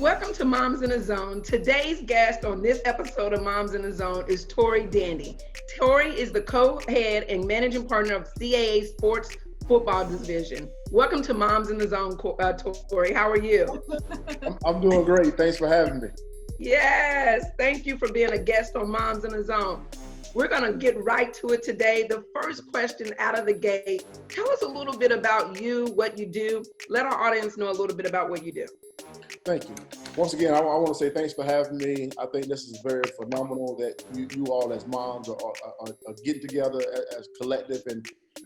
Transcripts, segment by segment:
Welcome to Moms in the Zone. Today's guest on this episode of Moms in the Zone is Tory Dandy. Tory is the co-head and managing partner of CAA Sports Football Division. Welcome to Moms in the Zone, Tory. How are you? I'm doing great. Thanks for having me. Yes, thank you for being a guest on Moms in the Zone. We're going to get right to it today. The first question out of the gate, tell us a little bit about you, what you do. Let our audience know a little bit about what you do. Thank you. Once again, I want to say thanks for having me. I think this is very phenomenal that you all as moms are getting together as collective and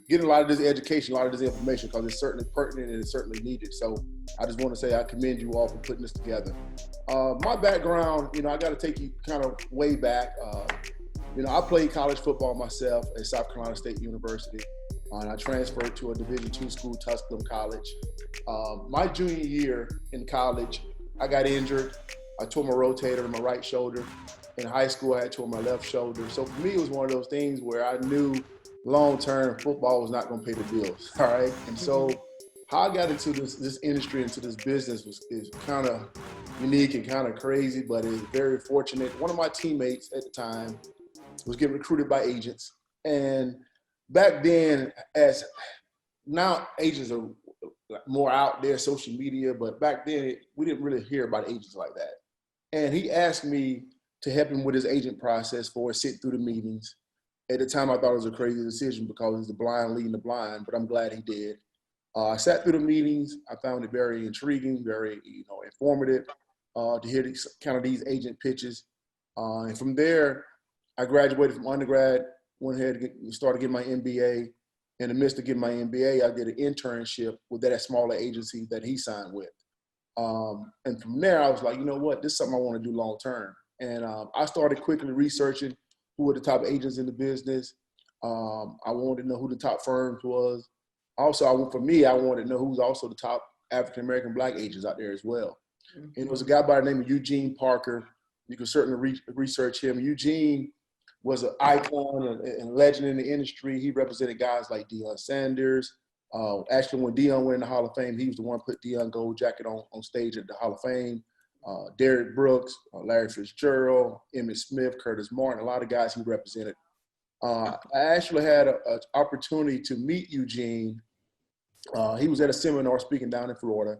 getting a lot of this education, a lot of this information, because it's certainly pertinent and it's certainly needed. So I just want to say I commend you all for putting this together. My background, I got to take you kind of way back. I played college football myself at South Carolina State University. And I transferred to a Division II school, Tusculum College. My junior year in college, I got injured. I tore my rotator in my right shoulder. In high school, I had tore my left shoulder. So for me, it was one of those things where I knew long-term football was not going to pay the bills, all right? And so how I got into this industry, into this business is kind of unique and kind of crazy, but it's very fortunate. One of my teammates at the time was getting recruited by agents. And back then, as now agents are more out there, social media, but back then we didn't really hear about agents like that. And he asked me to help him with his agent process for sit through the meetings. At the time, I thought it was a crazy decision because it's the blind leading the blind, but I'm glad he did. I sat through the meetings. I found it very intriguing, very informative to hear these agent pitches. And from there, I graduated from undergrad, went ahead and started getting my MBA. In the midst of getting my MBA, I did an internship with that smaller agency that he signed with. And from there, I was like, you know what, this is something I want to do long term. And I started quickly researching who were the top agents in the business. I wanted to know who the top firms was. Also, I wanted to know who's also the top African-American Black agents out there as well. Mm-hmm. And it was a guy by the name of Eugene Parker. You can certainly research him. Eugene was an icon and legend in the industry. He represented guys like Deion Sanders. Actually, when Deion went in the Hall of Fame, he was the one who put Deion Gold Jacket on stage at the Hall of Fame. Derrick Brooks, Larry Fitzgerald, Emmitt Smith, Curtis Martin, a lot of guys he represented. I actually had an opportunity to meet Eugene. He was at a seminar speaking down in Florida.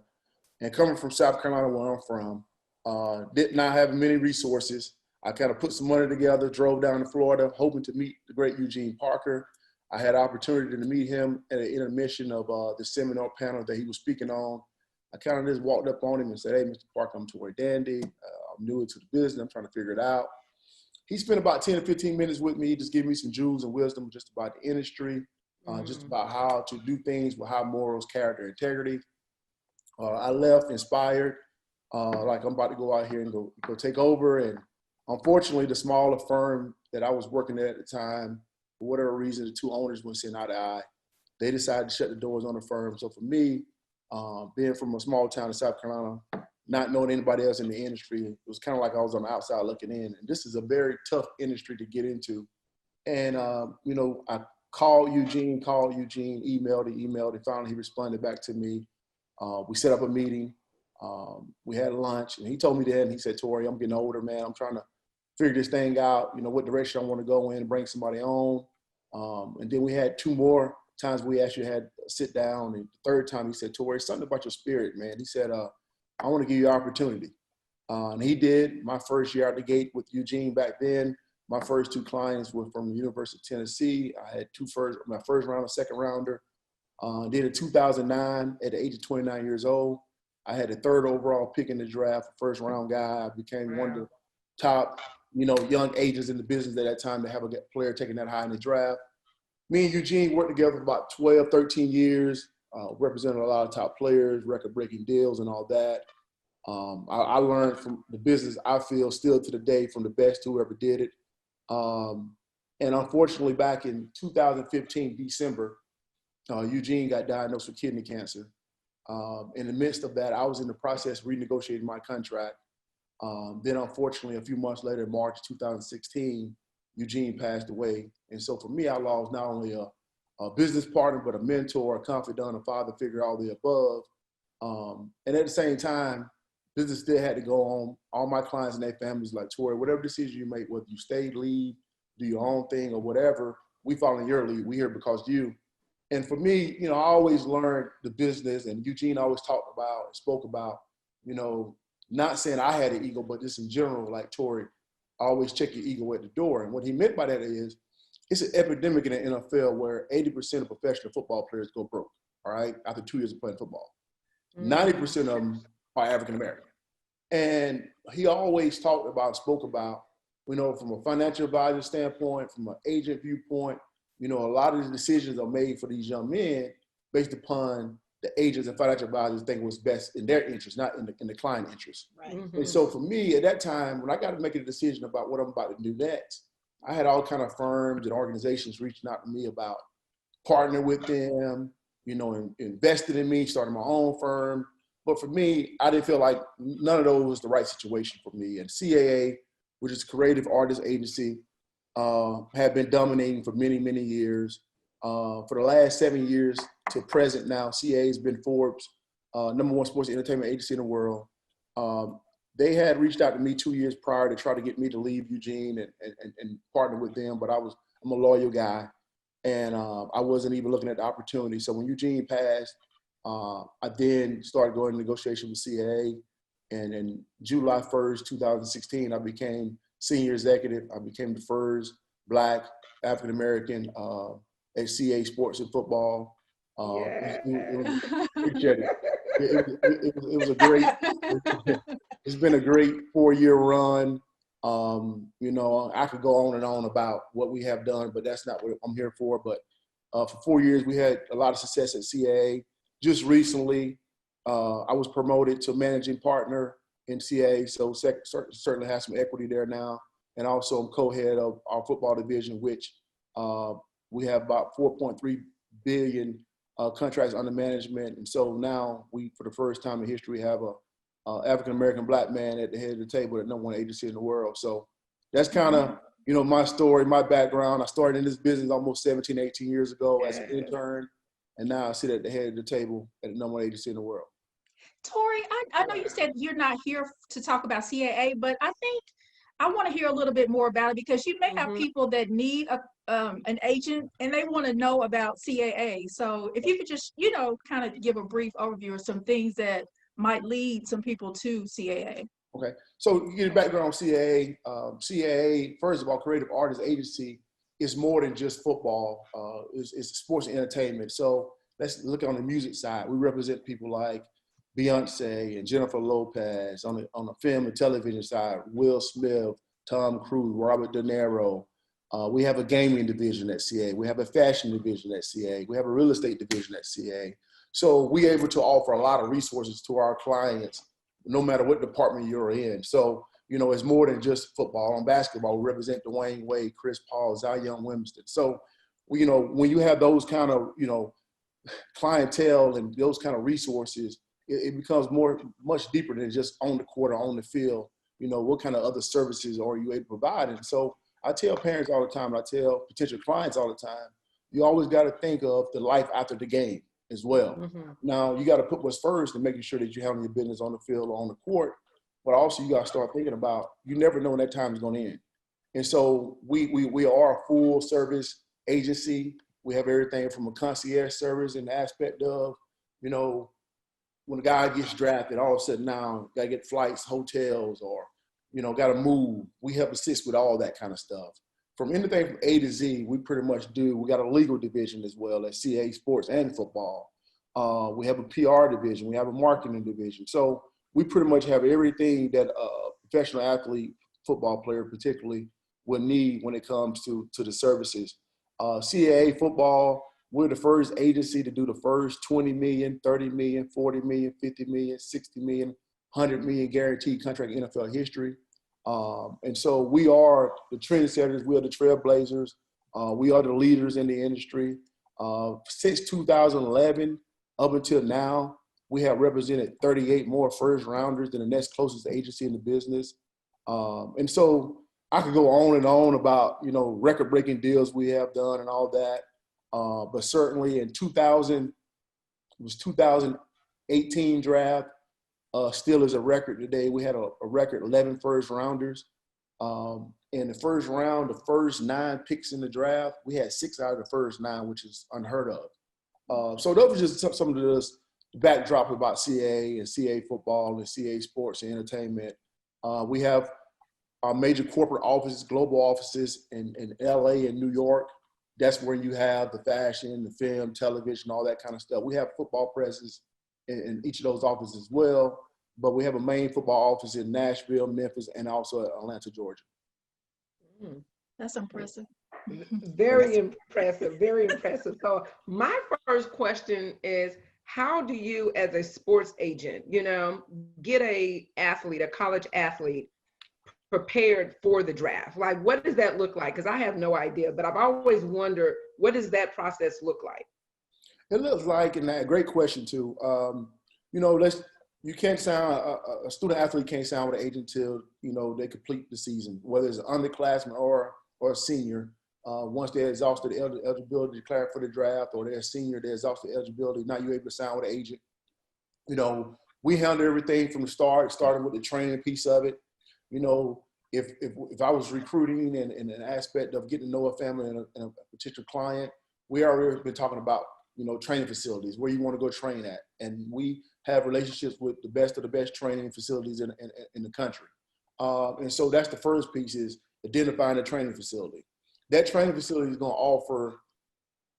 And coming from South Carolina, where I'm from, did not have many resources. I kind of put some money together, drove down to Florida, hoping to meet the great Eugene Parker. I had an opportunity to meet him at an intermission of the seminar panel that he was speaking on. I kind of just walked up on him and said, "Hey, Mr. Parker, I'm Tory Dandy. I'm new into the business. I'm trying to figure it out." He spent about 10 to 15 minutes with me, just giving me some jewels and wisdom just about the industry, just about how to do things with high morals, character, integrity. I left inspired, like I'm about to go out here and go take over. And unfortunately, the smaller firm that I was working at the time, for whatever reason, the two owners went eye to eye. They decided to shut the doors on the firm. So for me, being from a small town in South Carolina, not knowing anybody else in the industry, it was kind of like I was on the outside looking in. And this is a very tough industry to get into. And, I called Eugene, emailed. And finally, he responded back to me. We set up a meeting. We had lunch. And he told me that, and he said, "Tory, I'm getting older, man. I'm trying to figure this thing out, what direction I want to go in and bring somebody on." And then we had two more times we actually had a sit down. And the third time he said, "Tory, something about your spirit, man." He said, "I want to give you an opportunity." And he did. My first year out the gate with Eugene back then, my first two clients were from the University of Tennessee. I had my first round, a second rounder. Then in 2009, at the age of 29 years old, I had the third overall pick in the draft, first round guy. I became one of the top, young agents in the business at that time to have a player taking that high in the draft. Me and Eugene worked together for about 12, 13 years, represented a lot of top players, record-breaking deals and all that. I learned from the business, I feel, still to the day, from the best who ever did it. And unfortunately, back in 2015, December, Eugene got diagnosed with kidney cancer. In the midst of that, I was in the process of renegotiating my contract. Then unfortunately, a few months later, in March 2016, Eugene passed away. And so for me, I lost not only a business partner, but a mentor, a confidant, a father figure, all the above. And at the same time, business still had to go on. All my clients and their families like, Tory, whatever decision you make, whether you stay, leave, do your own thing or whatever, we follow your lead. We here because you. And for me, I always learned the business, and Eugene always talked about and spoke about, not saying I had an ego, but just in general, like Tory, always check your ego at the door. And what he meant by that is, it's an epidemic in the NFL where 80% of professional football players go broke, all right, after 2 years of playing football. 90% of them are African-American. And he always talked about, spoke about, from a financial advisor standpoint, from an agent viewpoint, a lot of the decisions are made for these young men based upon the agents and financial advisors think was best in their interest, not in the client interest. Right. And so for me, at that time, when I got to make a decision about what I'm about to do next, I had all kind of firms and organizations reaching out to me about partnering with them, and invested in me, starting my own firm. But for me, I didn't feel like none of those was the right situation for me. And CAA, which is Creative Artist Agency, have been dominating for many, many years. For the last 7 years to present now, CAA has been Forbes' #1 sports entertainment agency in the world. They had reached out to me 2 years prior to try to get me to leave Eugene and partner with them, but I'm a loyal guy, and I wasn't even looking at the opportunity. So when Eugene passed, I then started going to negotiation with CAA, and in July 1st, 2016, I became senior executive. I became the first Black African-American at CAA Sports and Football. Appreciate it. It was a great, it's been a great 4-year run. I could go on and on about what we have done, but that's not what I'm here for. But for 4 years, we had a lot of success at CAA. Just recently, I was promoted to managing partner in CAA, so certainly have some equity there now. And also I'm co-head of our football division, which we have about 4.3 billion contracts under management. And so now we, for the first time in history, have a African-American Black man at the head of the table at #1 agency in the world. So that's kind of, my story, my background. I started in this business almost 17, 18 years ago as an intern. And now I sit at the head of the table at the #1 agency in the world. Tory, I know you said you're not here to talk about CAA, but I think I want to hear a little bit more about it, because you may have people that need an agent and they want to know about CAA. So if you could just, kind of give a brief overview of some things that might lead some people to CAA. Okay, so you get a background on CAA. CAA, first of all, Creative Artist Agency is more than just football. It's sports and entertainment. So let's look on the music side. We represent people like Beyonce and Jennifer Lopez. On the film and television side, Will Smith, Tom Cruise, Robert De Niro. We have a gaming division at CAA. We have a fashion division at CAA. We have a real estate division at CAA. So we're able to offer a lot of resources to our clients, no matter what department you're in. So, it's more than just football. On basketball, we represent Dwayne Wade, Chris Paul, Zion Williamson. So, when you have those kind of, clientele and those kind of resources, it becomes much deeper than just on the court or on the field. What kind of other services are you able to provide? And so I tell parents all the time, I tell potential clients all the time, you always got to think of the life after the game as well. Now, you got to put what's first and making sure that you're handling your business on the field or on the court, but also you got to start thinking about, you never know when that time is going to end. And so we are a full service agency. We have everything from a concierge service in the aspect of, when a guy gets drafted, all of a sudden now got to get flights, hotels, or, got to move. We help assist with all that kind of stuff. From anything from A to Z, we pretty much do. We got a legal division as well at CAA Sports and Football. We have a PR division. We have a marketing division. So we pretty much have everything that a professional athlete, football player particularly, would need when it comes to the services. CAA Football, we're the first agency to do the first 20 million, 30 million, 40 million, 50 million, 60 million, 100 million guaranteed contract in NFL history. And so we are the trendsetters. We are the trailblazers. We are the leaders in the industry. Since 2011, up until now, we have represented 38 more first rounders than the next closest agency in the business. And so I could go on and on about, record-breaking deals we have done and all that. But certainly in 2018 draft, still is a record today. We had a record 11 first rounders. In the first round, the first 9 picks in the draft, we had 6 out of the first 9, which is unheard of. So those are just some of the backdrop about CAA and CAA football and CAA sports and entertainment. We have our major corporate offices, global offices in LA and New York. That's where you have the fashion, the film, television, all that kind of stuff. We have football presence in each of those offices as well, but we have a main football office in Nashville, Memphis, and also Atlanta, Georgia. That's impressive. Very impressive, very impressive. So my first question is, how do you, as a sports agent, get a college athlete prepared for the draft? Like, what does that look like? Because I have no idea, but I've always wondered, what does that process look like? It looks like, and that great question too. You can't sign a student athlete can't sign with an agent till they complete the season, whether it's an underclassman or a senior. Once they're exhausted the eligibility declared for the draft, or they're a senior, they're exhausted eligibility. Now you're able to sign with an agent. We handle everything from the start, starting with the training piece of it. If I was recruiting and an aspect of getting to know a family and a potential client, we already been talking about training facilities, where you want to go train at. And we have relationships with the best of the best training facilities in the country. And so that's the first piece, is identifying a training facility. That training facility is going to offer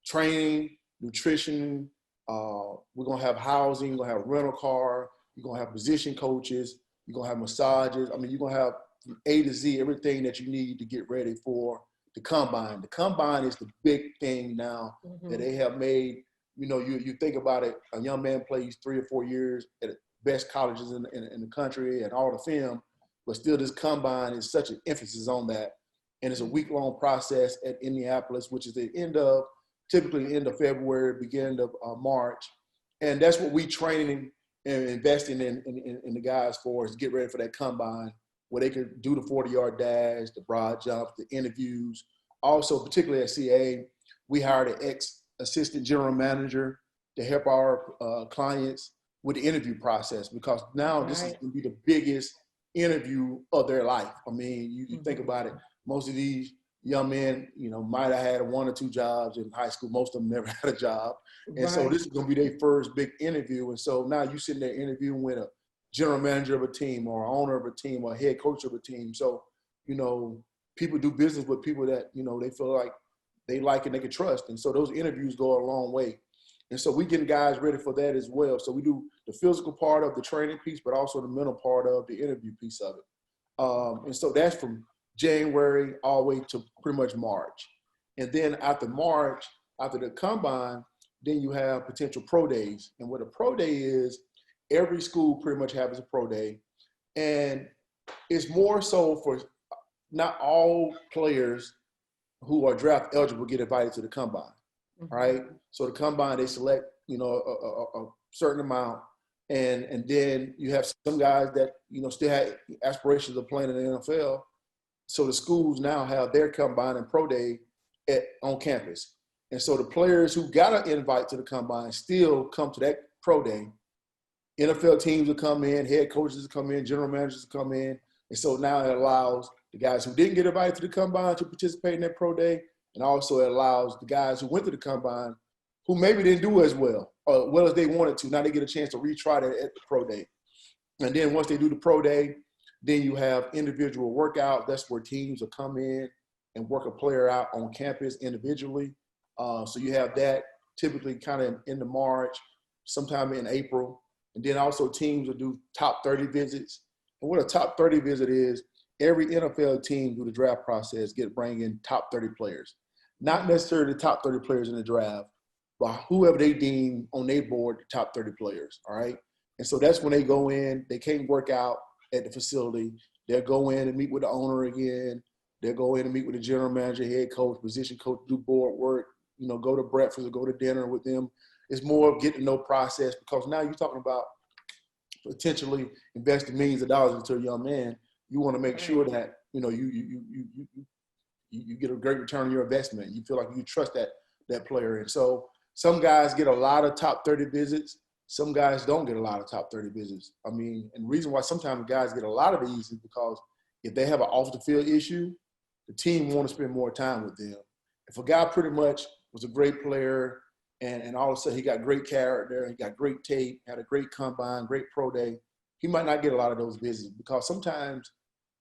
training, nutrition. We're going to have housing, we're going to have a rental car, you're going to have position coaches, you're going to have massages. I mean, you're going to have from A to Z everything that you need to get ready for the combine. The combine is the big thing now that they have made. You think about it, a young man plays 3 or 4 years at the best colleges in the country and all the film, but still this combine is such an emphasis on that. And it's a week-long process at Indianapolis, which is typically the end of February, beginning of March. And that's what we training and investing in the guys for, is get ready for that combine, where they can do the 40-yard dash, the broad jump, the interviews. Also, particularly at CA, we hired an ex-assistant general manager to help our clients with the interview process, because now this is going to be the biggest interview of their life. I mean, you think about it, most of these young men, might have had 1 or 2 jobs in high school. Most of them never had a job. And so this is going to be their first big interview. And so now you're sitting there interviewing with a general manager of a team, or owner of a team, or head coach of a team. So, people do business with people that, they feel like they like and they can trust. And so those interviews go a long way. And so we getting guys ready for that as well. So we do the physical part of the training piece, but also the mental part of the interview piece of it. And so that's from January all the way to pretty much March. And then after March, after the combine, then you have potential pro days. And what a pro day is, every school pretty much has a pro day. And it's more so for not all players who are draft eligible get invited to the combine, right? So the combine, they select, a certain amount. And then you have some guys that, still have aspirations of playing in the NFL. So the schools now have their combine and pro day on campus. And so the players who got an invite to the combine still come to that pro day. NFL teams will come in, head coaches will come in, general managers will come in. And so now it allows the guys who didn't get invited to the combine to participate in that pro day. And also it allows the guys who went to the combine who maybe didn't do as well as they wanted to. Now they get a chance to retry that at the pro day. And then once they do the pro day, then you have individual workout. That's where teams will come in and work a player out on campus individually. So you have that typically kind of in the March, sometime in April. And then also teams will do top 30 visits. And what a top 30 visit is, every NFL team through the draft process bring in top 30 players. Not necessarily the top 30 players in the draft, but whoever they deem on their board, the top 30 players, all right? And so that's when they go in. They can't work out at the facility. They'll go in and meet with the owner again. They'll go in and meet with the general manager, head coach, position coach, do board work, go to breakfast or go to dinner with them. It's more of getting to know process, because now you're talking about potentially investing millions of dollars into a young man. You want to make sure that, you get a great return on your investment. You feel like you trust that player. And so some guys get a lot of top 30 visits. some guys don't get a lot of top 30 visits. I mean, and the reason why sometimes guys get a lot of these is because if they have an off the field issue, the team want to spend more time with them. If a guy pretty much was a great player and all of a sudden he got great character, he got great tape, had a great combine, great pro day, he might not get a lot of those visits because sometimes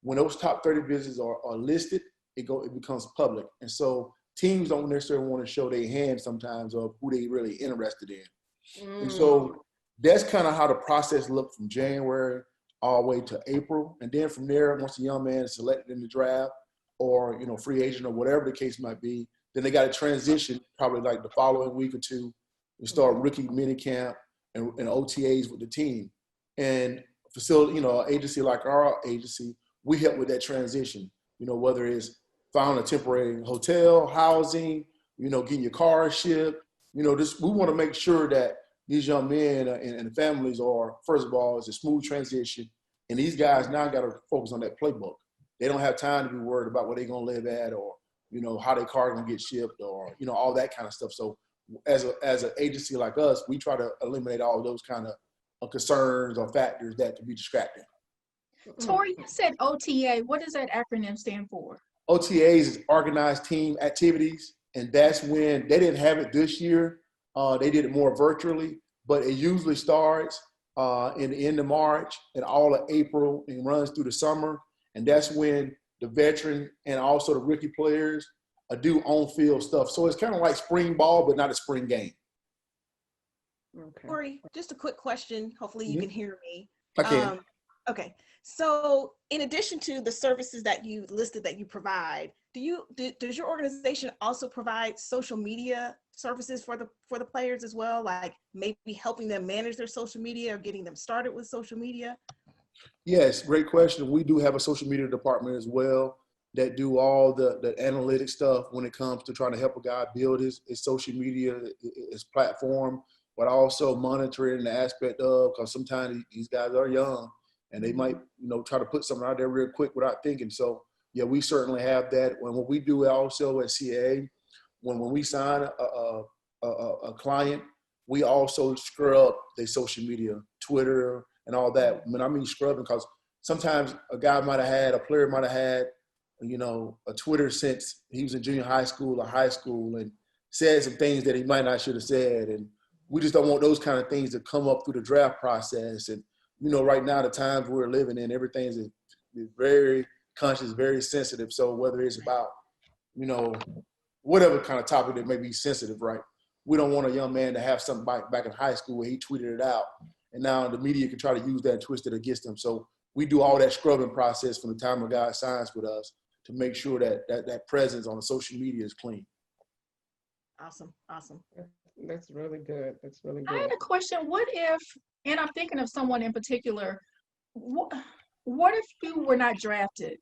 when those top 30 visits are listed, it becomes public. And so teams don't necessarily want to show their hand sometimes of who they really interested in. And so that's kind of how the process looked from January all the way to April. And then from there, once a young man is selected in the draft or, you know, free agent or whatever the case might be, then they got to transition probably like the following week or two and start rookie mini camp and OTAs with the team. And facility, you know, an agency like our agency, we help with that transition, you know, whether it's found a temporary hotel, housing, you know, getting your car shipped, you know, we want to make sure that these young men and families are, first of all, it's a smooth transition. And these guys now got to focus on that playbook. They don't have time to be worried about where they're going to live at or, you know, how their car going to get shipped or, you know, all that kind of stuff. So as an agency like us, we try to eliminate all those kind of concerns or factors that can be distracting. Tory, you said OTA. What does that acronym stand for? OTAs is organized team activities. And that's when they didn't have it this year. They did it more virtually, but it usually starts in the end of March and all of April and runs through the summer. And that's when the veteran and also the rookie players do on-field stuff. So it's kind of like spring ball, but not a spring game. Okay. Tory, just a quick question. Hopefully you can hear me. I can. Okay. So in addition to the services that you listed that you provide, does your organization also provide social media services for the players as well? Like maybe helping them manage their social media or getting them started with social media? Yes, great question. We do have a social media department as well that do all the analytic stuff when it comes to trying to help a guy build his social media, his platform, but also monitoring the aspect of, because sometimes these guys are young and they might, you know, try to put something out there real quick without thinking. So yeah, we certainly have that. When we do also at CAA, when we sign a client, we also scrub their social media, Twitter and all that. I mean scrubbing because sometimes a player might have had, you know, a Twitter since he was in junior high school or high school and said some things that he might not should have said. And we just don't want those kind of things to come up through the draft process. And, you know, right now, the times we're living in, everything is very conscious, very sensitive. So whether it's about, you know, whatever kind of topic that may be sensitive, right? We don't want a young man to have something back in high school where he tweeted it out. And now the media can try to use that and twist it against him. So we do all that scrubbing process from the time a guy signs with us to make sure that presence on the social media is clean. Awesome. That's really good. That's really good. I had a question. What if, and I'm thinking of someone in particular, what if you were not drafted?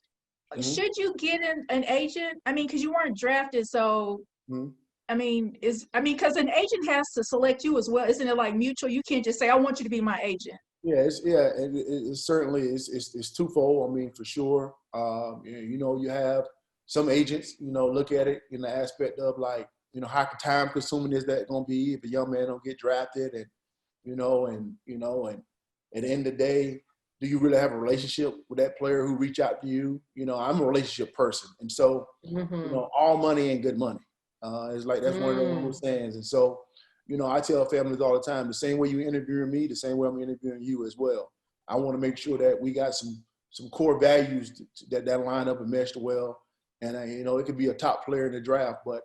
Mm-hmm. Should you get an agent? I mean, because you weren't drafted, so mm-hmm. I mean, because an agent has to select you as well. Isn't it like mutual? You can't just say, I want you to be my agent. Yeah, it certainly is twofold. I mean, for sure. You know, you have some agents, you know, look at it in the aspect of like, you know, how time consuming is that going to be if a young man don't get drafted and at the end of the day, do you really have a relationship with that player who reach out to you? You know, I'm a relationship person. And so, mm-hmm. you know, all money ain't good money. It's like, that's one of those sayings. And so, you know, I tell families all the time, the same way you interviewing me, the same way I'm interviewing you as well. I want to make sure that we got some core values that line up and mesh well. And, you know, it could be a top player in the draft, but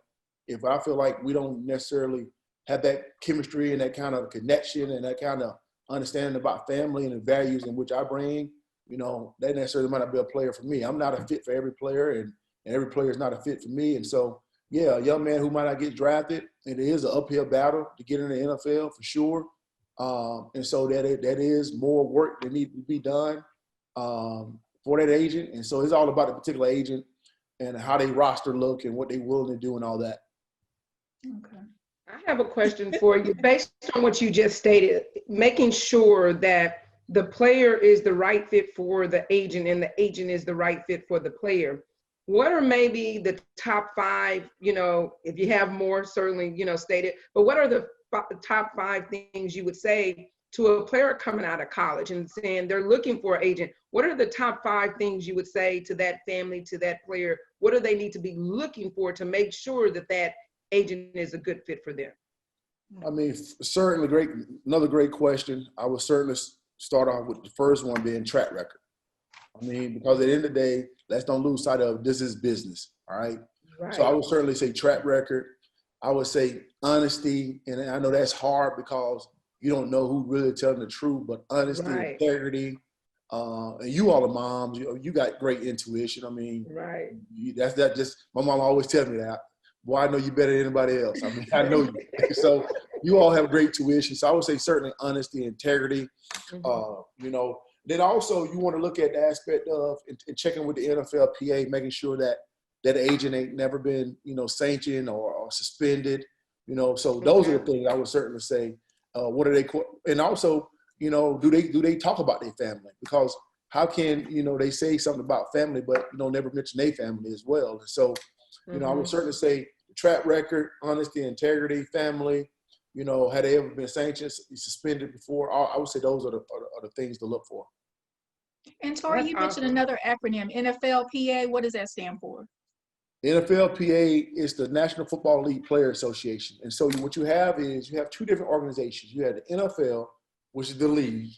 if I feel like we don't necessarily have that chemistry and that kind of connection and that kind of understanding about family and the values in which I bring, you know, that necessarily might not be a player for me. I'm not a fit for every player and every player is not a fit for me. And so, yeah, a young man who might not get drafted, it is an uphill battle to get in the NFL for sure. And so that is more work that needs to be done for that agent. And so it's all about the particular agent and how they roster look and what they willing to do and all that. Okay. I have a question for you based on what you just stated, making sure that the player is the right fit for the agent and the agent is the right fit for the player. What are maybe the top 5, you know, if you have more, certainly, you know, stated, but what are the top 5 things you would say to a player coming out of college and saying they're looking for an agent? What are the top 5 things you would say to that family, to that player? What do they need to be looking for to make sure that that agent is a good fit for them? I mean, certainly another great question. I would certainly start off with the first one being track record. I mean, because at the end of the day, let's don't lose sight of this is business, all right? Right. So I would certainly say track record. I would say honesty, and I know that's hard because you don't know who really telling the truth, but honesty, Right. integrity, and you all are moms, you got great intuition. I mean, Right. that's just, my mom always tells me that. Boy, I know you better than anybody else. I mean, I know you. So you all have great tuition. So I would say certainly honesty, integrity, you know. Then also you want to look at the aspect of and checking with the NFLPA, making sure that that agent ain't never been, you know, sanctioned or suspended, you know. So those are the things I would certainly say. What are they? And also, you know, do they talk about their family? Because how can, you know, they say something about family, but, you know, never mention their family as well. And so, you know, I would certainly say track record, honesty, integrity, family. You know, had they ever been sanctioned, suspended before? I would say those are the things to look for. And Tory, you mentioned another acronym, NFLPA. What does that stand for? NFLPA is the National Football League Player Association. And so what you have is you have 2 different organizations. You have the NFL, which is the league.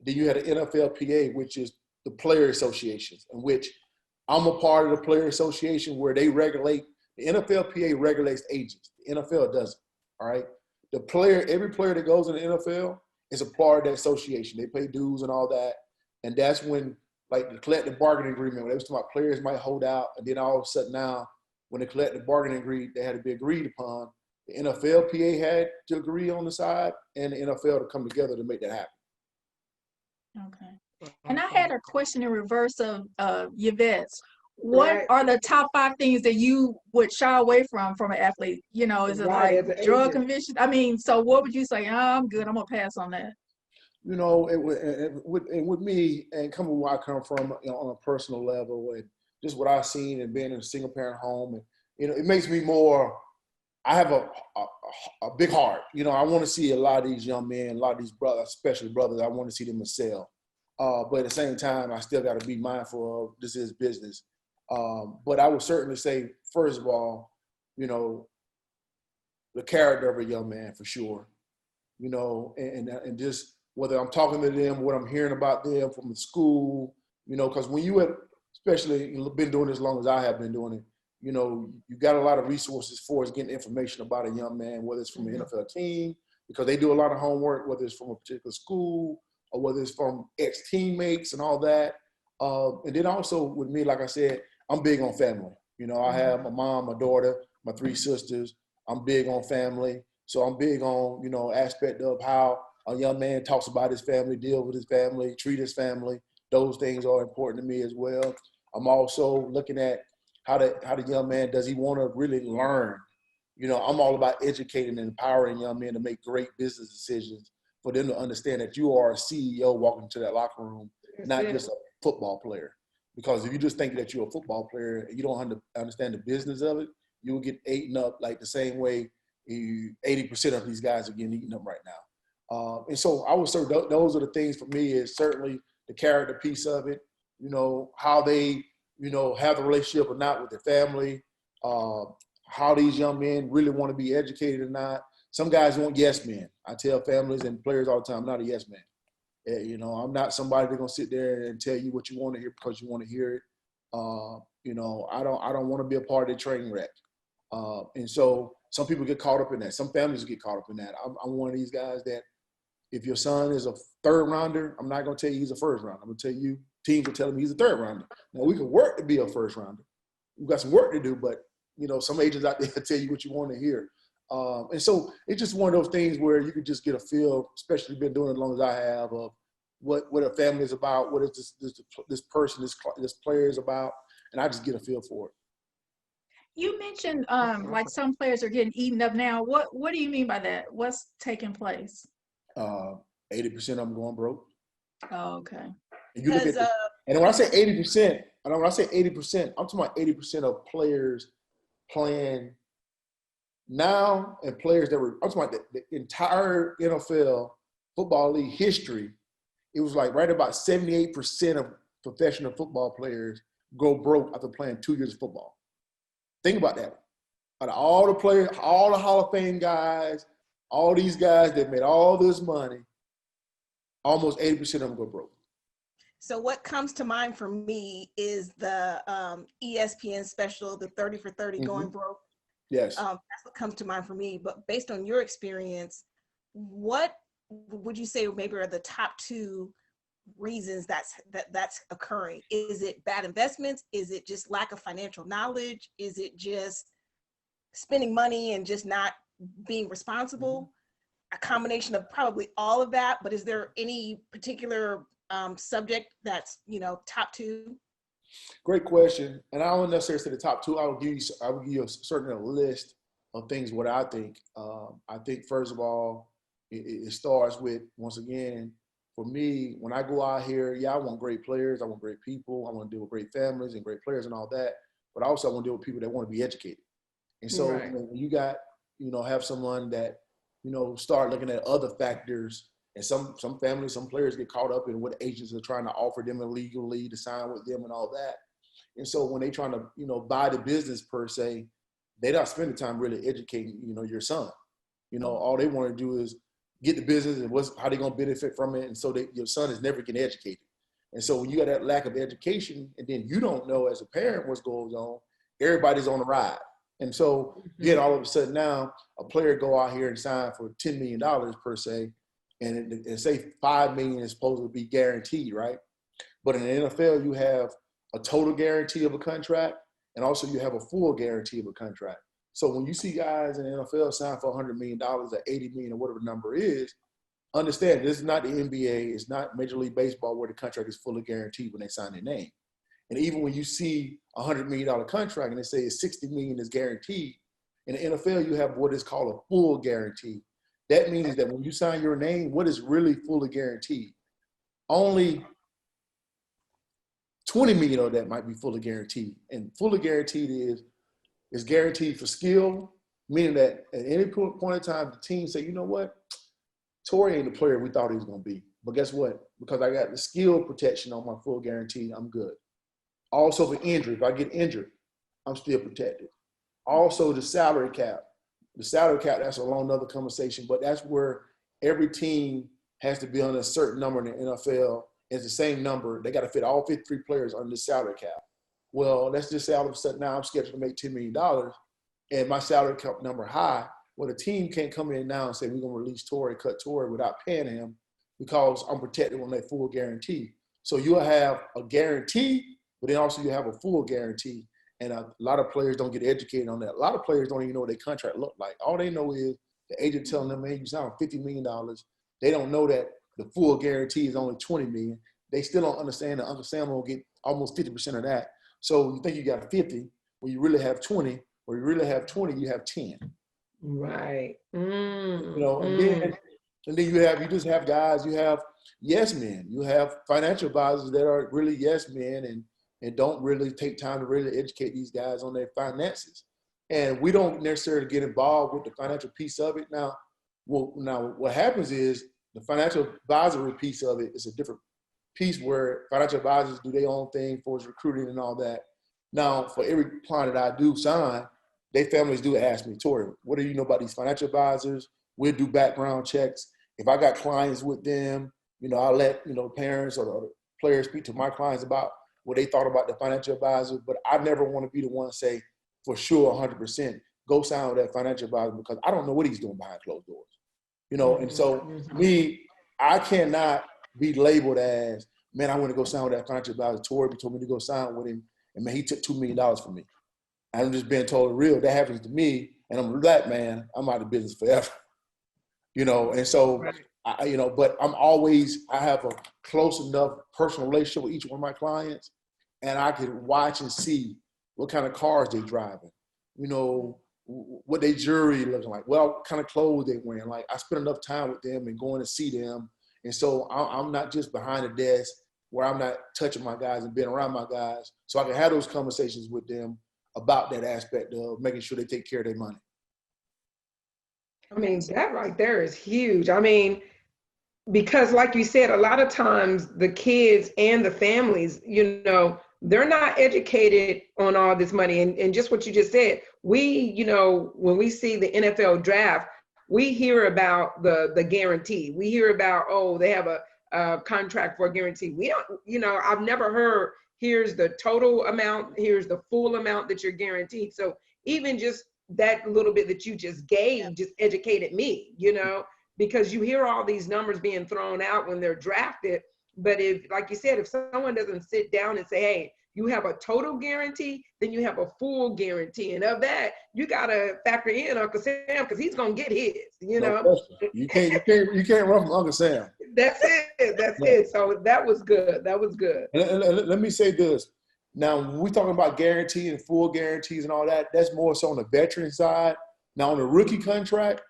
Then you have the NFLPA, which is the player associations, in which I'm a part of the player association where they regulate. The NFLPA regulates agents. The NFL doesn't, all right? Every player that goes in the NFL is a part of that association. They pay dues and all that. And that's when, like, the collective bargaining agreement, when they was talking about players might hold out, and then all of a sudden now, when the collective bargaining agreement, they had to be agreed upon, the NFLPA had to agree on the side, and the NFL to come together to make that happen. Okay. And I had a question in reverse of Yvette's. What are the top 5 things that you would shy away from an athlete? You know, is it like drug conviction? I mean, so what would you say? Oh, I'm good. I'm gonna pass on that. You know, with me and coming where I come from, you know, on a personal level, and just what I've seen and being in a single parent home, and you know, it makes me more. I have a big heart. You know, I want to see a lot of these young men, a lot of these brothers, especially brothers. I want to see them excel. But at the same time, I still got to be mindful of this is business. But I would certainly say, first of all, you know, the character of a young man for sure. You know, and just whether I'm talking to them, what I'm hearing about them from the school, you know, because when you have, especially been doing this as long as I have been doing it, you know, you got a lot of resources for us getting information about a young man, whether it's from the NFL team, because they do a lot of homework, whether it's from a particular school or whether it's from ex-teammates and all that. And then also with me, like I said, I'm big on family. You know, I have my mom, my daughter, my 3 sisters. I'm big on family. So I'm big on, you know, aspect of how a young man talks about his family, deal with his family, treat his family. Those things are important to me as well. I'm also looking at how the young man, does he want to really learn? You know, I'm all about educating and empowering young men to make great business decisions for them to understand that you are a CEO walking into that locker room, not just a football player. Because if you just think that you're a football player and you don't understand the business of it, you will get eaten up like the same way 80% of these guys are getting eaten up right now. And so I would say those are the things for me, is certainly the character piece of it, you know, how they, you know, have the relationship or not with their family, how these young men really want to be educated or not. Some guys want yes men. I tell families and players all the time, I'm not a yes man. You know, I'm not somebody that's gonna sit there and tell you what you want to hear because you want to hear it. You know, I don't want to be a part of the train wreck. And so some people get caught up in that. Some families get caught up in that. I'm one of these guys that if your son is a 3rd rounder, I'm not gonna tell you he's a 1st rounder. I'm gonna tell you teams are telling me he's a 3rd rounder. Now we can work to be a 1st rounder. We've got some work to do, but you know, some agents out there tell you what you want to hear. And so it's just one of those things where you could just get a feel, especially been doing it as long as I have, of what a family is about, what is this person, this player is about, and I just get a feel for it. You mentioned like some players are getting eaten up now. What do you mean by that? What's taking place? 80% of them going broke. Oh, okay. And you look at and when I say 80%, I'm talking about 80% of players playing now, and players that were, I'm talking about the entire NFL football league history, it was like right about 78% of professional football players go broke after playing 2 years of football. Think about that. Out of all the players, all the Hall of Fame guys, all these guys that made all this money, almost 80% of them go broke. So what comes to mind for me is the ESPN special, the 30 for 30 going broke. Yes. That's what comes to mind for me. But based on your experience, what would you say maybe are the top two reasons that's occurring? Is it bad investments? Is it just lack of financial knowledge? Is it just spending money and just not being responsible? A combination of probably all of that, but is there any particular subject that's, top two? Great question. And I don't necessarily say the top two. I will give you a certain list of things what I think. I think first of all, it starts with, once again, for me, when I go out here, I want great players, I want great people, I want to deal with great families and great players and all that. But also I want to deal with people that want to be educated. And so when you got, have someone that, start looking at other factors, and some families, some players get caught up in what agents are trying to offer them illegally to sign with them and all that. And so when they trying to, buy the business per se, they don't spend the time really educating, your son. All they want to do is get the business and how they going to benefit from it. And so your son is never getting educated. And so when you got that lack of education, and then you don't know as a parent what's going on, everybody's on the ride. And so then all of a sudden now a player go out here and sign for $10 million per se, and say $5 million is supposed to be guaranteed, right? But in the NFL, you have a total guarantee of a contract, and also you have a full guarantee of a contract. So when you see guys in the NFL sign for $100 million or $80 million or whatever the number is, understand this is not the NBA, it's not Major League Baseball where the contract is fully guaranteed when they sign their name. And even when you see a $100 million contract and they say it's $60 million is guaranteed, in the NFL you have what is called a full guarantee. That means that when you sign your name, what is really fully guaranteed? Only $20 million of that might be fully guaranteed. And fully guaranteed is guaranteed for skill, meaning that at any point in time, the team say, you know what? Tory ain't the player we thought he was going to be. But guess what? Because I got the skill protection on my full guarantee, I'm good. Also for injury, if I get injured, I'm still protected. Also the salary cap. The salary cap, that's a long other conversation, but that's where every team has to be on a certain number in the NFL. It's the same number. They got to fit all 53 players under the salary cap. Well, let's just say all of a sudden now I'm scheduled to make $10 million and my salary cap number high. Well, the team can't come in now and say, we're going to release Tory, cut Tory without paying him because I'm protected on that full guarantee. So you'll have a guarantee, but then also you have a full guarantee. And a lot of players don't get educated on that. A lot of players don't even know what their contract look like. All they know is the agent telling them, man, you sign $50 million. They don't know that the full guarantee is only $20 million. They still don't understand that Uncle Sam will get almost 50% of that. So you think you got 50 when you really have 20, or you really have 20, you have 10. Right. And then you just have guys, you have yes men, you have financial advisors that are really yes men and don't really take time to really educate these guys on their finances. And we don't necessarily get involved with the financial piece of it. Now what happens is the financial advisory piece of it is a different piece where financial advisors do their own thing for recruiting and all that. Now, for every client that I do sign, their families do ask me, Tory, what do you know about these financial advisors? We'll do background checks. If I got clients with them, I'll let, parents or the players speak to my clients about what they thought about the financial advisor. But I never want to be the one to say, for sure, 100%, go sign with that financial advisor because I don't know what he's doing behind closed doors. And so me, I cannot be labeled as, man, I want to go sign with that financial advisor. Tory told me to go sign with him. And man, he took $2 million from me. I'm just being told the real. That happens to me, and I'm a black man. I'm out of business forever, And so, but I have a close enough personal relationship with each one of my clients, and I can watch and see what kind of cars they're driving, what their jewelry looking like, what kind of clothes they wearing. Like I spend enough time with them and going to see them, and so I'm not just behind the desk where I'm not touching my guys and being around my guys, so I can have those conversations with them about that aspect of making sure they take care of their money. I mean, that right there is huge. I mean, because like you said, a lot of times the kids and the families, they're not educated on all this money. And just what you just said, when we see the NFL draft, we hear about the guarantee. We hear about, oh, they have a contract for a guarantee. We don't, I've never heard, here's the total amount, here's the full amount that you're guaranteed. So even just that little bit that you just gave just educated me, because you hear all these numbers being thrown out when they're drafted. But if, like you said, if someone doesn't sit down and say, hey, you have a total guarantee, then you have a full guarantee. And of that, you got to factor in Uncle Sam, because he's going to get his, No question. You can't run from Uncle Sam. That's it. That's it. So that was good. That was good. And let me say this. Now, when we're talking about guarantee and full guarantees and all that, that's more so on the veteran side. Now, on the rookie contract,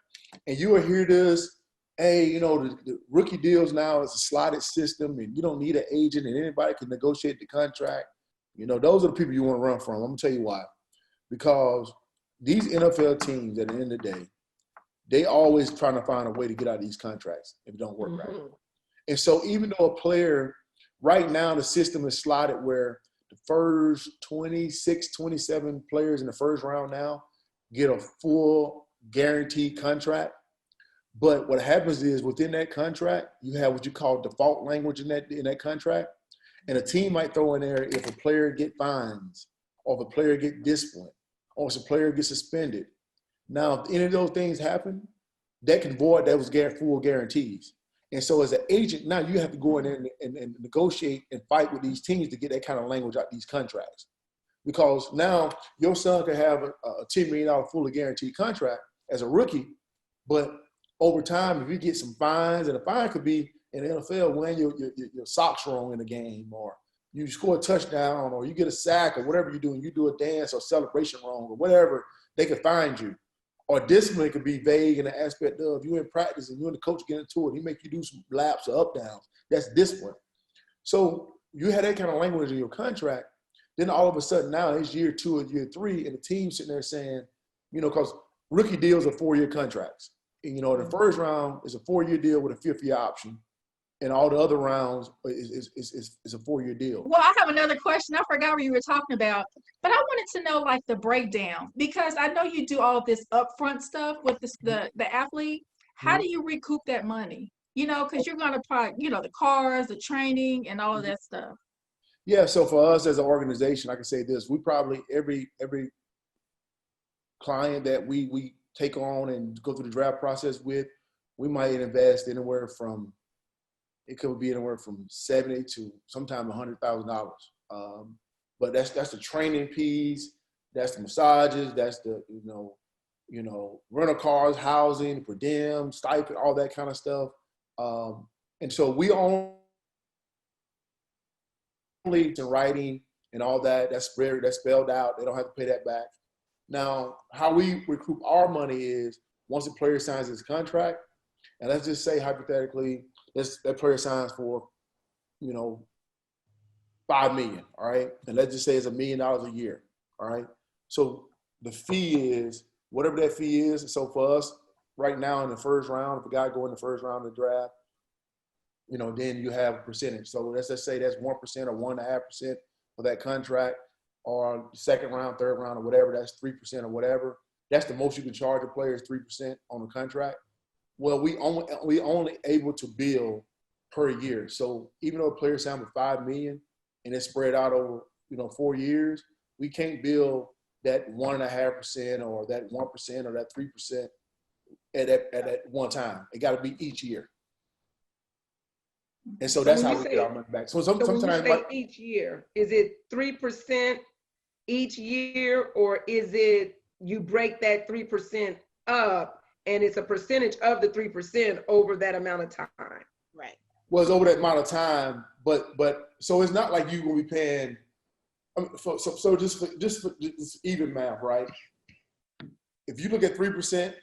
and you will hear this, hey, the rookie deals now is a slotted system, and you don't need an agent, and anybody can negotiate the contract. Those are the people you want to run from. I'm going to tell you why. Because these NFL teams, at the end of the day, they always trying to find a way to get out of these contracts if it don't work right. And so even though a player, right now the system is slotted where the first 26, 27 players in the first round now get a full guaranteed contract. But what happens is within that contract, you have what you call default language in that contract. And a team might throw in there if a player get fines, or if a player get disciplined, or if a player gets suspended. Now, if any of those things happen, that can void those full guarantees. And so as an agent, now you have to go in there and negotiate and fight with these teams to get that kind of language out these contracts. Because now your son could have a $10 million fully guaranteed contract as a rookie, but over time, if you get some fines, and a fine could be in the NFL when your socks wrong in a game, or you score a touchdown, or you get a sack, or whatever you do, and you do a dance or celebration wrong, or whatever, they could find you. Or discipline could be vague in the aspect of you in practice and you and the coach get into it. He make you do some laps or up downs. That's discipline. So you had that kind of language in your contract. Then all of a sudden now it's year 2 or year 3, and the team's sitting there saying, because rookie deals are 4-year contracts. And, the first round is a 4-year deal with a 5th-year option. And all the other rounds is a 4-year deal. Well, I have another question. I forgot what you were talking about, but I wanted to know like the breakdown, because I know you do all this upfront stuff with the athlete. How do you recoup that money? Because you're going to probably, the cars, the training, and all of that stuff. Yeah. So for us as an organization, I can say this: we probably every client that we take on and go through the draft process with, we might invest anywhere from. It could be anywhere from $70,000 to sometimes $100,000. But that's the training piece, that's the massages, that's the rental cars, housing, per diem, stipend, all that kind of stuff. And so we only to writing and all that. That's spelled out. They don't have to pay that back. Now, how we recoup our money is once a player signs his contract, and let's just say hypothetically, that player signs for, $5 million, all right? And let's just say it's $1 million a year, all right? So the fee is whatever that fee is. So for us, right now in the first round, if a guy go in the first round of the draft, then you have a percentage. So let's just say that's 1% or 1.5% for that contract, or second round, third round, or whatever, that's 3% or whatever. That's the most you can charge a player is 3% on the contract. Well, we only able to bill per year. So even though a player signed with $5 million and it's spread out over 4 years, we can't bill that 1.5% or that 1% or that 3% at that one time. It got to be each year. And so that's how we get our money back. So sometimes when you say each year, is it 3% each year, or is it you break that 3% up? And it's a percentage of the 3% over that amount of time. Right. Well, it's over that amount of time, but so it's not like you will be paying. So just even math, right? If you look at 3%,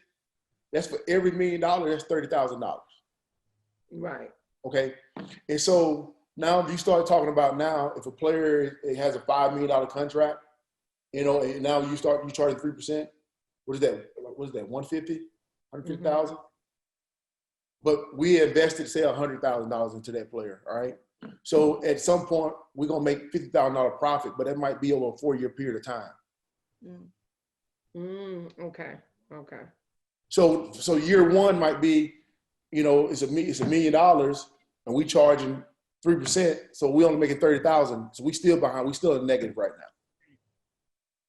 that's for every $1 million. That's $30,000. Right. Okay. And so now you start talking about now if a player has a $5 million contract, and now you charge 3%. What is that? 150? 150,000. But we invested, say, $100,000 into that player, all right? So at some point, we're going to make $50,000 profit, but that might be over a 4-year period of time. Okay. So year one might be, it's $1 million, and we charging 3%, so we only making 30,000. So we still behind. We still in negative right now.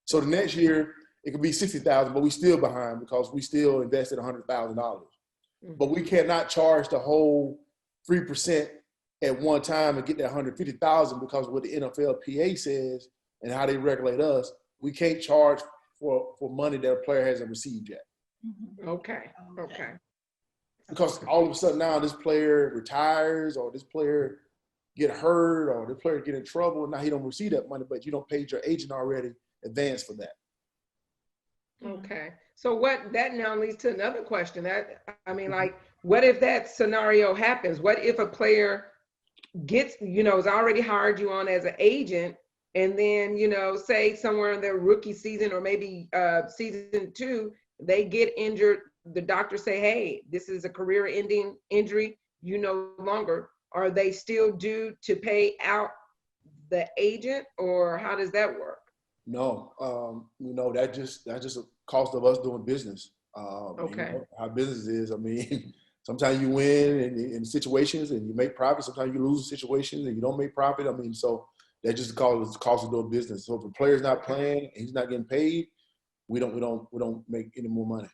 So the next year it could be 60,000, but we still behind because we still invested $100,000. But we cannot charge the whole 3% at one time and get that 150,000 because what the NFLPA says and how they regulate us, we can't charge for money that a player hasn't received yet. Okay. Because all of a sudden now this player retires or this player get hurt or the player get in trouble and now he don't receive that money, but you don't pay your agent already advance for that. Okay. So what that now leads to another question. What if that scenario happens? What if a player gets, has already hired you on as an agent, and then, say somewhere in their rookie season or maybe season 2, they get injured. The doctors say, hey, this is a career-ending injury. You no longer. Are they still due to pay out the agent, or how does that work? No, that's just a cost of us doing business. Okay. How business is. Sometimes you win in situations and you make profit. Sometimes you lose in situations and you don't make profit. So that's just the cost of doing business. So if a player's not playing and he's not getting paid, we don't make any more money.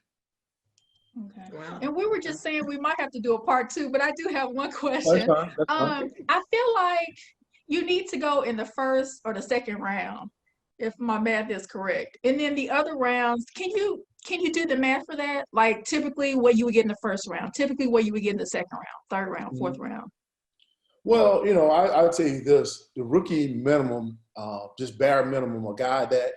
Okay. Wow. And we were just saying we might have to do a part 2, but I do have one question. That's fine. I feel like you need to go in the first or the second round, if my math is correct. And then the other rounds, can you do the math for that? Like typically what you would get in the first round, typically what you would get in the second round, third round, fourth round. Well, I would say this, the rookie minimum, just bare minimum, a guy that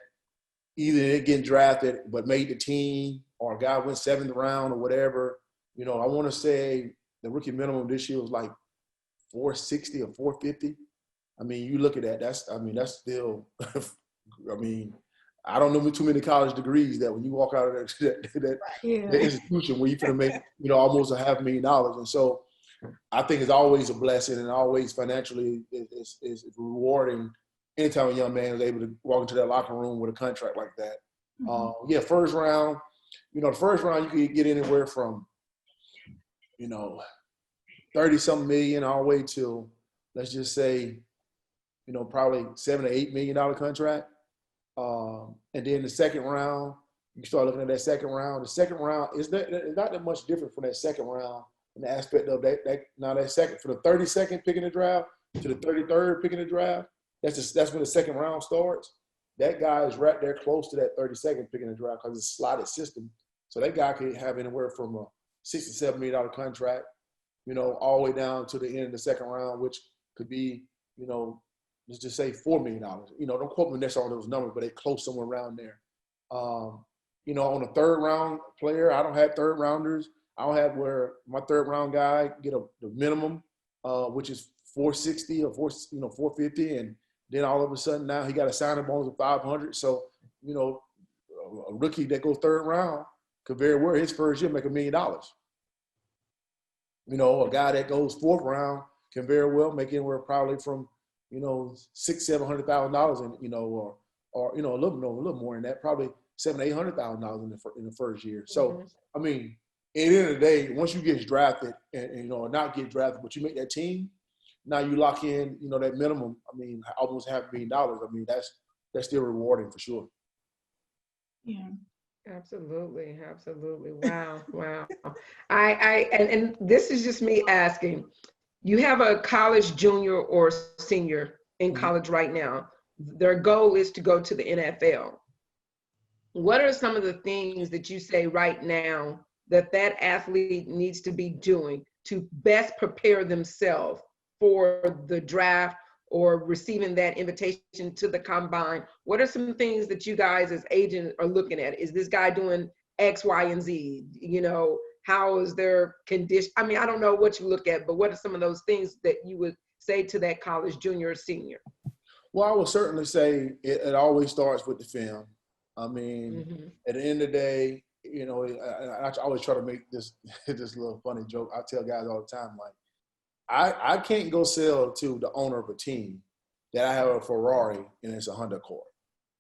either didn't get drafted but made the team, or a guy went 7th round or whatever. I want to say the rookie minimum this year was like $460 or $450. You look at that. That's still. I don't know too many college degrees that when you walk out of that institution where you're going to make almost $500,000. And so I think it's always a blessing and always financially is rewarding anytime a young man is able to walk into that locker room with a contract like that. First round. The first round you could get anywhere from, 30-something million all the way to, let's just say, probably $7 or $8 million contract. And then the second round, you start looking at that second round. The second round is not that much different from that second round in the aspect of that second, for the 32nd pick in the draft to the 33rd pick in the draft. That's when the second round starts. That guy is right there close to that 32nd pick in the draft because it's a slotted system. So that guy could have anywhere from a $6 to $7 million contract, all the way down to the end of the second round, which could be, let's just say $4 million. Don't quote me necessarily on those numbers, but they close somewhere around there. On a third round player, I don't have third rounders. I don't have where my third round guy get the minimum, which is $460 or $450, and then all of a sudden now he got a signing bonus of $500. So a rookie that goes third round could very well his first year make $1 million. A guy that goes fourth round can very well make anywhere probably from $600,000-$700,000, and or a little more than that, probably $700,000-$800,000 in the first year. So at the end of the day, once you get drafted and not get drafted, but you make that team, now you lock in that minimum. Almost $500,000. That's still rewarding for sure. Yeah. Absolutely. Wow. And this is just me asking. You have a college junior or senior in college right now. Their goal is to go to the NFL. What are some of the things that you say right now that athlete needs to be doing to best prepare themselves for the draft or receiving that invitation to the combine? What are some things that you guys as agents are looking at? Is this guy doing X, Y, and Z? How is their condition? I don't know what you look at, but what are some of those things that you would say to that college junior or senior? Well, I would certainly say it always starts with the film. At the end of the day, you know, I always try to make this this little funny joke. I tell guys all the time, like, I can't go sell to the owner of a team that I have a Ferrari and it's a Honda Accord.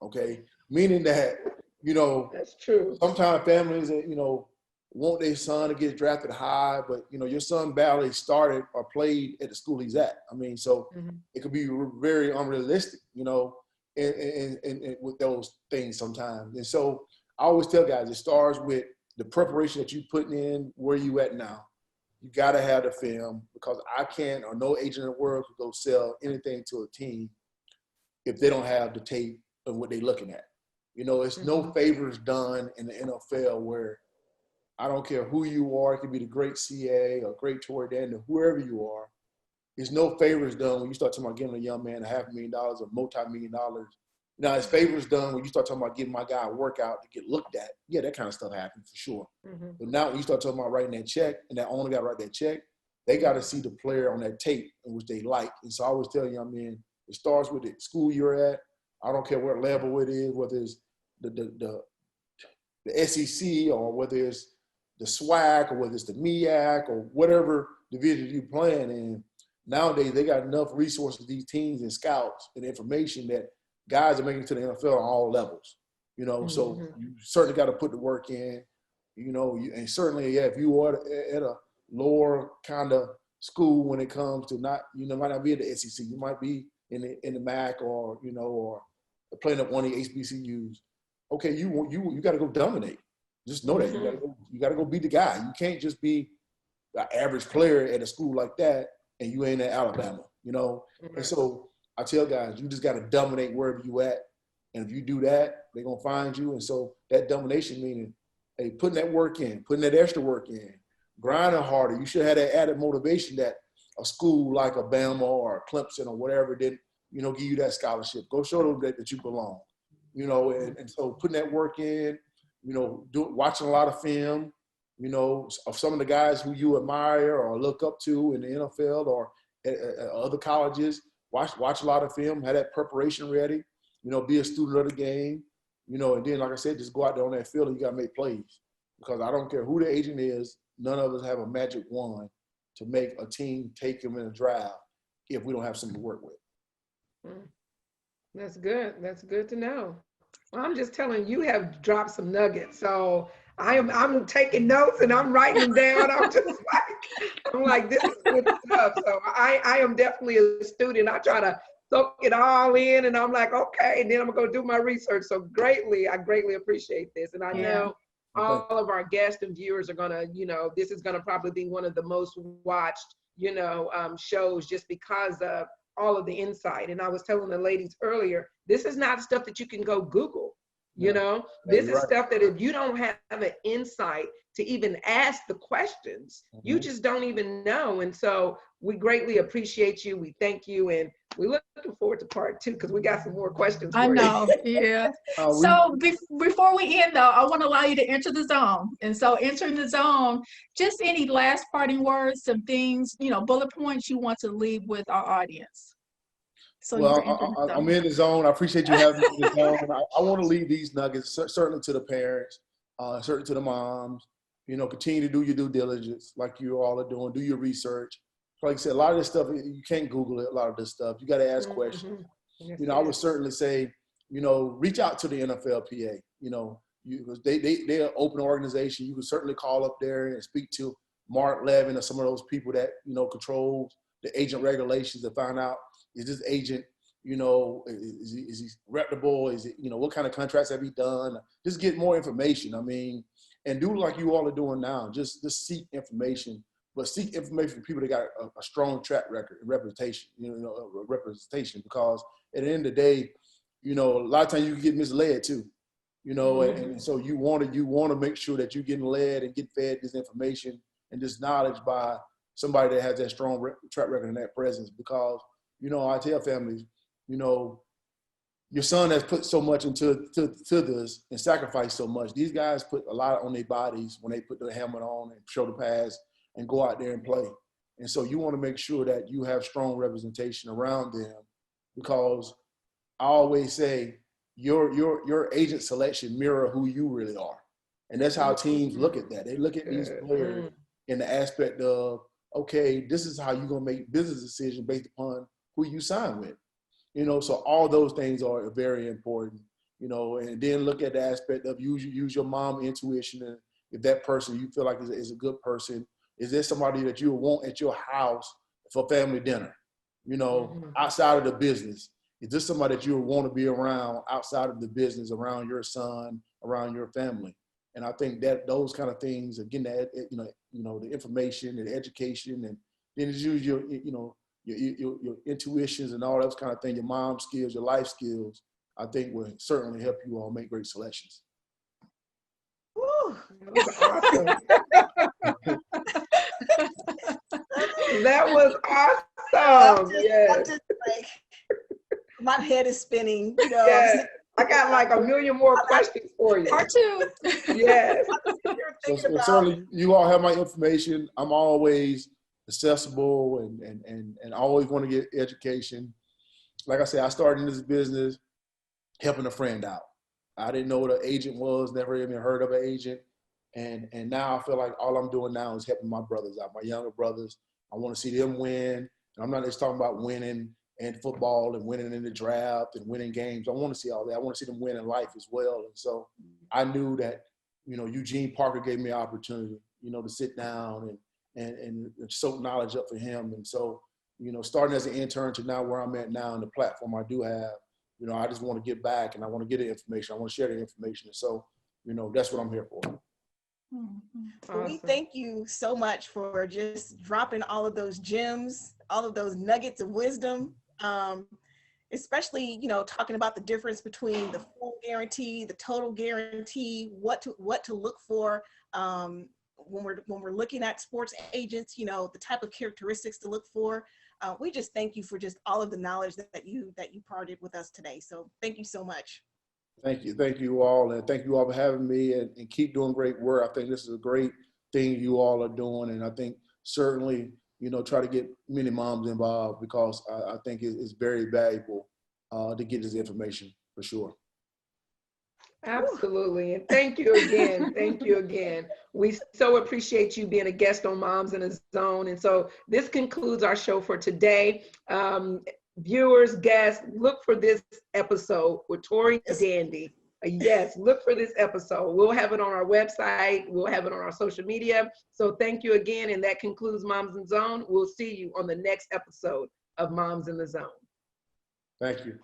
Okay, meaning that, you know, That's true. sometimes families, you know, want their son to get drafted high, but you know, your son barely started or played at the school he's at. I mean, so it could be very unrealistic, you know, and with those things sometimes. And so I always tell guys, it starts with the preparation that you putting in where you at now. You got to have the film, because I can't, or no agent in the world could go sell anything to a team if they don't have the tape of what they're looking at. You know, it's no favors done in the NFL where, I don't care who you are, it could be the great CA or great Tory Dandy, whoever you are, there's no favors done when you start talking about giving a young man $500,000 or multi-million dollars. Now, it's favors done when you start talking about giving my guy a workout to get looked at. Yeah, that kind of stuff happens for sure. But now when you start talking about writing that check, and that owner got to write that check, they got to see the player on that tape in which they like. And so I always tell young men, it starts with the school you're at. I don't care what level it is, whether it's the SEC or whether it's the SWAC or whether it's the MEAC or whatever division you're playing in. Nowadays, they got enough resources, these teams and scouts and information, that guys are making it to the NFL on all levels. You know, so you certainly got to put the work in, you know, and certainly, yeah, if you are at a lower kind of school when it comes to not, you know, might not be at the SEC, you might be in the MAC or, you know, or playing at one of the HBCUs. Okay, you got to go dominate. Just know that you got to go be the guy. You can't just be an average player at a school like that and you ain't at Alabama, you know. And so I tell guys, you just got to dominate wherever you at. And if you do that, they're going to find you. And so that domination meaning, hey, putting that work in, putting that extra work in, grinding harder. You should have that added motivation that a school like a Bama or a Clemson or whatever didn't, you know, give you that scholarship. Go show them that you belong, you know. And so putting that work in, you know, watching a lot of film, you know, of some of the guys who you admire or look up to in the NFL or at other colleges. Watch a lot of film, have that preparation ready, you know, be a student of the game, you know, and then, like I said, just go out there on that field and you got to make plays. Because I don't care who the agent is, none of us have a magic wand to make a team take him in a draft if we don't have something to work with. That's good. That's good to know. Well, I'm just telling you, have dropped some nuggets. So I'm taking notes and I'm writing them down. I'm like, this is good stuff. So I am definitely a student. I try to soak it all in, and I'm like, okay, and then I'm gonna go do my research. So I greatly appreciate this. And I know all of our guests and viewers are gonna, you know, this is gonna probably be one of the most watched, you know, shows, just because of all of the insight. And I was telling the ladies earlier, this is not stuff that you can go Google. You know, this is stuff that if you don't have an insight to even ask the questions, you just don't even know. And so we greatly appreciate you. We thank you. And we're looking forward to part 2, because we got some more questions for you. I know, yeah. So before we end, though, I want to allow you to enter the zone. And so entering the zone, just any last parting words, some things, you know, bullet points you want to leave with our audience. So well, I'm in the zone. I appreciate you having me in the zone. I want to leave these nuggets, certainly to the parents, certainly to the moms. You know, continue to do your due diligence like you all are doing. Do your research. Like I said, a lot of this stuff, you can't Google it, a lot of this stuff. You got to ask questions. You know, I would certainly say, you know, reach out to the NFLPA. You know, they're an open organization. You can certainly call up there and speak to Mark Levin or some of those people that, you know, control the agent regulations to find out, is this agent, you know, is he reputable? Is it, you know, what kind of contracts have he done? Just get more information. I mean, and do like you all are doing now. Just seek information, but seek information from people that got a strong track record and reputation, representation, because at the end of the day, you know, a lot of times you can get misled too, you know, and so you want to make sure that you're getting led and get fed this information and this knowledge by somebody that has that strong track record and that presence. Because, you know, I tell families, you know, your son has put so much into this and sacrificed so much. These guys put a lot on their bodies when they put the helmet on and show the pass and go out there and play. And so you want to make sure that you have strong representation around them, because I always say your agent selection mirror who you really are. And that's how teams look at that. They look at these players in the aspect of, okay, this is how you're gonna make business decisions based upon who you sign with. You know, so all those things are very important, you know, and then look at the aspect of use your mom intuition. And if that person you feel like is a good person, is there somebody that you want at your house for family dinner, you know, outside of the business? Is this somebody that you would want to be around outside of the business, around your son, around your family? And I think that those kind of things, again, that, you know, the information and the education, and then use your, you know, your intuitions and all those kind of things, your mom skills, your life skills, I think will certainly help you all make great selections. Woo, that was awesome. That was awesome. I'm just like, my head is spinning, you know. Yeah. I got like a million more questions for you. Part two. Yes. So certainly you all have my information. I'm always accessible and always want to get education. Like I said, I started in this business helping a friend out. I didn't know what an agent was, never even heard of an agent. And now I feel like all I'm doing now is helping my brothers out, my younger brothers. I want to see them win. And I'm not just talking about winning in football and winning in the draft and winning games. I want to see all that. I want to see them win in life as well. And so I knew that, you know, Eugene Parker gave me an opportunity, you know, to sit down and soak knowledge up for him. And so, you know, starting as an intern to now where I'm at now and the platform I do have, you know, I just want to get back and I want to get the information. I want to share the information. And so, you know, that's what I'm here for. Well, we thank you so much for just dropping all of those gems, all of those nuggets of wisdom, especially, you know, talking about the difference between the full guarantee, the total guarantee, what to look for when we're looking at sports agents, you know, the type of characteristics to look for. We just thank you for just all of the knowledge that you parted with us today. So thank you so much. Thank you all, and thank you all for having me, and keep doing great work. I think this is a great thing you all are doing, and I think certainly, you know, try to get many moms involved, because I think it's very valuable to get this information for sure. Absolutely. And thank you again. Thank you again. We so appreciate you being a guest on Moms in the Zone. And so this concludes our show for today. Viewers, guests, look for this episode with Tory Dandy. Yes, look for this episode. We'll have it on our website. We'll have it on our social media. So thank you again. And that concludes Moms in the Zone. We'll see you on the next episode of Moms in the Zone. Thank you.